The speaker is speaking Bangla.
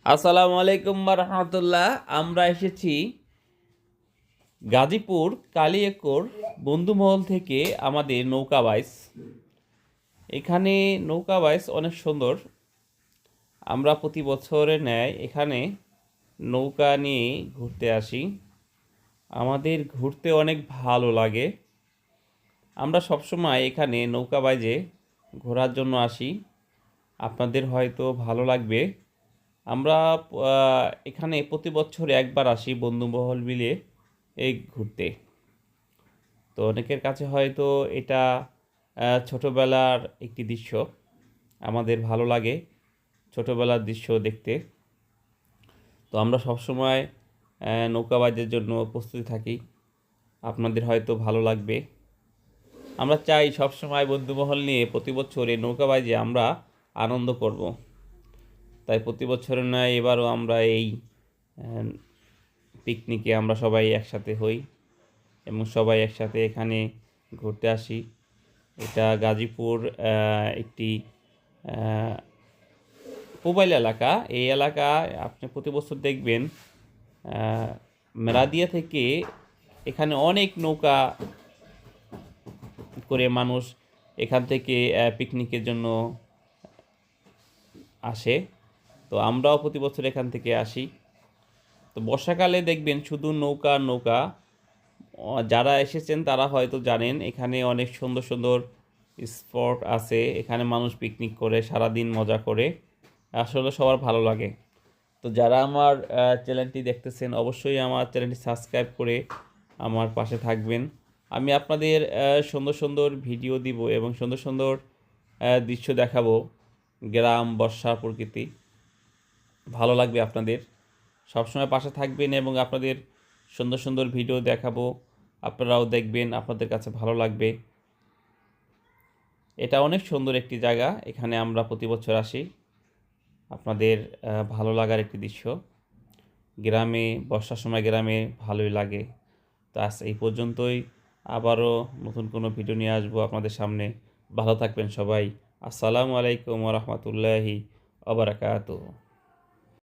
আসসালামু আলাইকুম রহমতুল্লাহ। আমরা এসেছি গাজীপুর কালিয়াকৈর বন্ধুমহল থেকে আমাদের নৌকা বাইচ। এখানে নৌকা বাইচ অনেক সুন্দর। আমরা প্রতি বছরের ন্যায় এখানে নৌকা নিয়ে ঘুরতে আসি। আমাদের ঘুরতে অনেক ভালো লাগে। আমরা সবসময় এখানে নৌকা বাইচে ঘোরার জন্য আসি। আপনাদের হয়তো ভালো লাগবে। আমরা এখানে প্রতি বছর একবার আসি বন্ধুমহল মিলে এই ঘুরতে। তো অনেকের কাছে হয়তো এটা ছোটোবেলার একটি দৃশ্য। আমাদের ভালো লাগে ছোটোবেলার দৃশ্য দেখতে। তো আমরা সবসময় নৌকাবাজের জন্য প্রস্তুতি থাকি। আপনাদের হয়তো ভালো লাগবে। আমরা চাই সবসময় বন্ধুমহল নিয়ে প্রতি বছর এই নৌকাবাজে আমরা আনন্দ করব। তাই প্রতি বছরের ন্যায় এবারও আমরা এই পিকনিকে আমরা সবাই একসাথে হই এবং সবাই একসাথে এখানে ঘুরতে আসি। এটা গাজীপুর একটি মোবাইল এলাকা। এই এলাকায় আপনি প্রতি বছর দেখবেন মেরাদিয়া থেকে এখানে অনেক নৌকা করে মানুষ এখান থেকে পিকনিকের জন্য আসে। তো আমরাও প্রতি বছর এখান থেকে আসি। তো বর্ষাকালে দেখবেন শুধু নৌকা নৌকা। যারা এসেছেন তারা হয়তো জানেন এখানে অনেক সুন্দর সুন্দর স্পট আছে। এখানে মানুষ পিকনিক করে সারাদিন মজা করে। আসলে সবার ভালো লাগে। তো যারা আমার চ্যানেলটি দেখতেছেন অবশ্যই আমার চ্যানেলটি সাবস্ক্রাইব করে আমার পাশে থাকবেন। আমি আপনাদের সুন্দর সুন্দর ভিডিও দিব এবং সুন্দর সুন্দর দৃশ্য দেখাবো। গ্রাম, বর্ষা, প্রকৃতি ভালো লাগবে আপনাদের। সবসময় পাশে থাকবেন এবং আপনাদের সুন্দর সুন্দর ভিডিও দেখাবো। আপনারাও দেখবেন, আপনাদের কাছে ভালো লাগবে। এটা অনেক সুন্দর একটি জায়গা। এখানে আমরা প্রতি বছর আসি। আপনাদের ভালো লাগার একটি দৃশ্য। গ্রামে বর্ষার সময় গ্রামে ভালোই লাগে। তো আজ এই পর্যন্তই। আবারও নতুন কোনো ভিডিও নিয়ে আসবো আপনাদের সামনে। ভালো থাকবেন সবাই। আসসালামু আলাইকুম ওয়া রাহমাতুল্লাহি ওয়া বারাকাতুহু।